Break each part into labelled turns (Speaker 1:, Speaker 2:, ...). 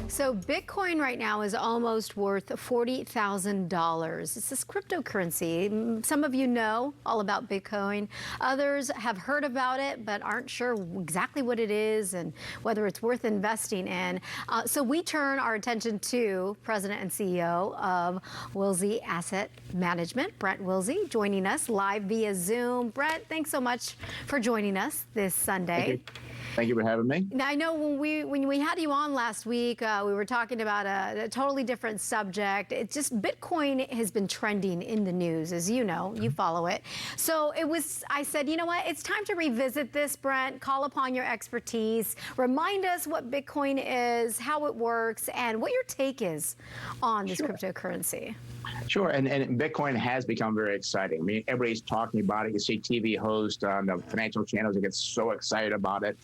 Speaker 1: So Bitcoin right now is almost worth $40,000. It's this cryptocurrency. Some of you know all about Bitcoin. Others have heard about it, but aren't sure exactly what it is and whether it's worth investing in. So we turn our attention to President and CEO of Wilsey Asset Management, Brent Wilsey, joining us live via Zoom. Brent, thanks so much for joining us this Sunday.
Speaker 2: Thank you for having me.
Speaker 1: Now, I know when we had you on last week, we were talking about a totally different subject. It's just Bitcoin has been trending in the news, as you know, you follow it. So I said, you know what, it's time to revisit this, Brent, call upon your expertise, remind us what Bitcoin is, how it works, and what your take is on this cryptocurrency.
Speaker 2: Sure, and Bitcoin has become very exciting. I mean, everybody's talking about it. You see TV hosts on the financial channels that get so excited about it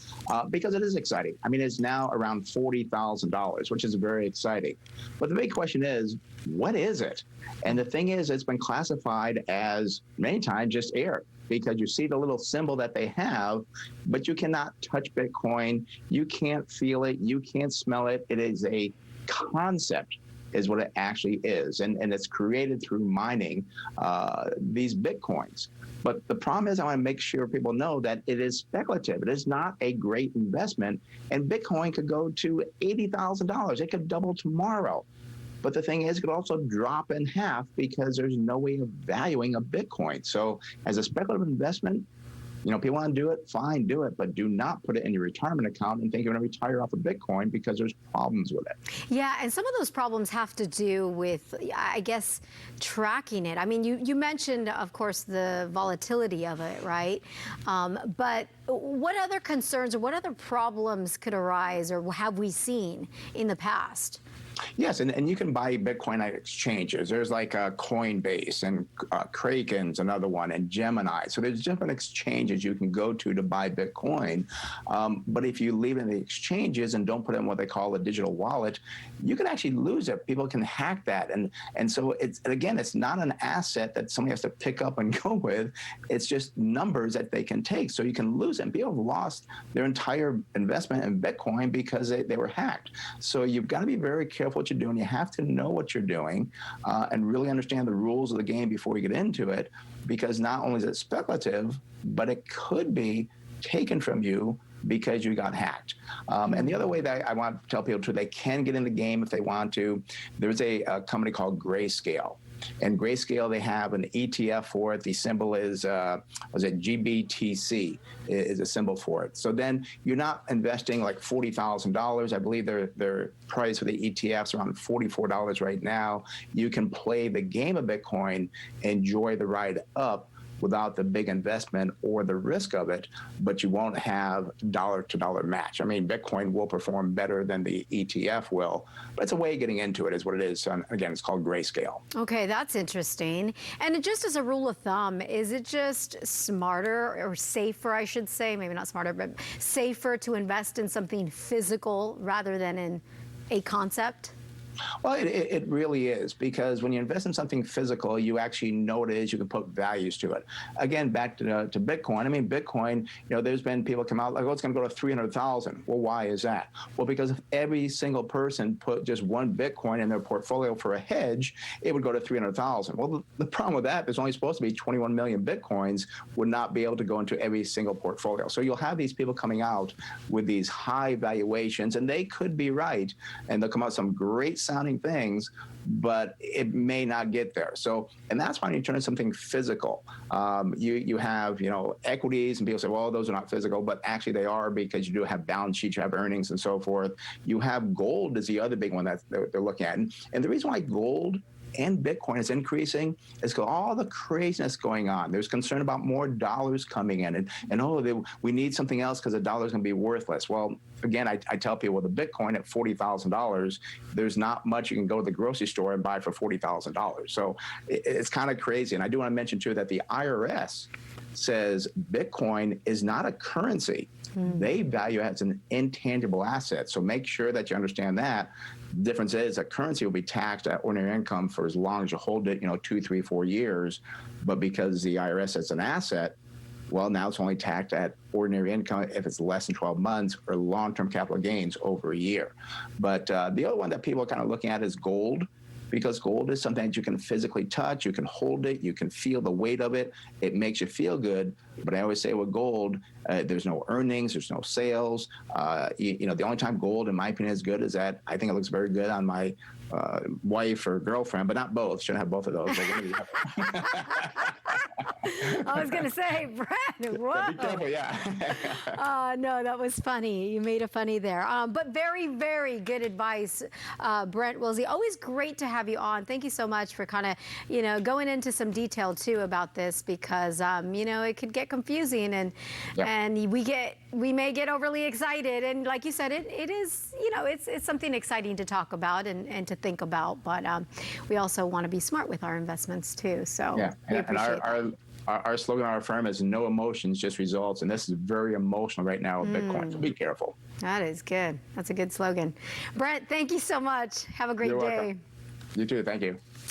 Speaker 2: because it is exciting. I mean, it's now around $40,000, which is very exciting. But the big question is, what is it? And the thing is, it's been classified as many times just air, because you see the little symbol that they have, but you cannot touch Bitcoin. You can't feel it. You can't smell it. It is a concept, is what it actually is. And it's created through mining these Bitcoins. But the problem is, I want to make sure people know that it is speculative. It is not a great investment. And Bitcoin could go to $80,000. It could double tomorrow. But the thing is, it could also drop in half because there's no way of valuing a Bitcoin. So as a speculative investment, you know, people want to do it, fine, do it, but do not put it in your retirement account and think you're going to retire off of Bitcoin, because there's problems with it.
Speaker 1: Yeah, and some of those problems have to do with, I guess, tracking it. I mean, you mentioned, of course, the volatility of it, right? But what other concerns or what other problems could arise or have we seen in the past?
Speaker 2: Yes, and you can buy Bitcoin at exchanges. There's like Coinbase and Kraken's another one, and Gemini. So there's different exchanges you can go to buy Bitcoin. But if you leave it in the exchanges and don't put it in what they call a digital wallet, you can actually lose it. People can hack that. And so it's not an asset that somebody has to pick up and go with. It's just numbers that they can take. So you can lose it. And people have lost their entire investment in Bitcoin because they were hacked. So you've got to be very careful what you're doing. You have to know what you're doing and really understand the rules of the game before you get into it, because not only is it speculative, but it could be taken from you because you got hacked. And the other way that I want to tell people too, they can get in the game if they want to. There's a company called Grayscale. And Grayscale, they have an ETF for it. The symbol is, GBTC is a symbol for it. So then you're not investing like $40,000. I believe their price for the ETFs around $44 right now. You can play the game of Bitcoin, enjoy the ride up without the big investment or the risk of it, but you won't have dollar-to-dollar match. I mean, Bitcoin will perform better than the ETF will, but it's a way of getting into it is what it is. And again, it's called Grayscale.
Speaker 1: Okay, that's interesting. And just as a rule of thumb, is it just smarter or safer, I should say, maybe not smarter, but safer to invest in something physical rather than in a concept?
Speaker 2: Well, it really is, because when you invest in something physical, you actually know what it is. You can put values to it. Again, back to Bitcoin. I mean, Bitcoin, you know, there's been people come out like, oh, it's going to go to 300,000. Well, why is that? Well, because if every single person put just one Bitcoin in their portfolio for a hedge, it would go to 300,000. Well, the problem with that, there's only supposed to be 21 million Bitcoins, would not be able to go into every single portfolio. So you'll have these people coming out with these high valuations, and they could be right, and they'll come out with some great sounding things, but it may not get there. So, and that's why when you turn into something physical, you have, you know, equities, and people say, well, those are not physical, but actually they are, because you do have balance sheets, you have earnings and so forth. You have gold is the other big one that they're looking at. And the reason why gold and Bitcoin is increasing is because all the craziness going on. There's concern about more dollars coming in, and we need something else because the dollar is going to be worthless. Well, again, I tell people with a Bitcoin at $40,000, there's not much you can go to the grocery store and buy for $40,000. So it's kind of crazy. And I do want to mention too that the IRS says Bitcoin is not a currency. They value it as an intangible asset. So make sure that you understand that. The difference is a currency will be taxed at ordinary income for as long as you hold it, 2, 3, 4 years. But because the IRS is an asset, Well, now it's only taxed at ordinary income if it's less than 12 months, or long-term capital gains over a year. But the other one that people are kind of looking at is gold, because gold is something that you can physically touch, you can hold it, you can feel the weight of it. It makes you feel good. But I always say with gold, there's no earnings, there's no sales. The only time gold, in my opinion, is good is that I think it looks very good on my wife or girlfriend, but not both. Shouldn't have both of those.
Speaker 1: I was going to say, Brent, whoa.
Speaker 2: Be careful, yeah.
Speaker 1: No, that was funny. You made a funny there. But very, very good advice, Brent Wilsey. Always great to have you on. Thank you so much for kind of, going into some detail too about this, because, it could get confusing, and we may get overly excited. And like you said, it is, it's something exciting to talk about and to think about. But we also want to be smart with our investments too. So
Speaker 2: yeah,
Speaker 1: we
Speaker 2: and
Speaker 1: appreciate that.
Speaker 2: Our slogan on our firm is no emotions, just results. And this is very emotional right now with Bitcoin. So be careful.
Speaker 1: That is good. That's a good slogan. Brent, thank you so much. Have a great
Speaker 2: You're
Speaker 1: day.
Speaker 2: welcome. You too. Thank you.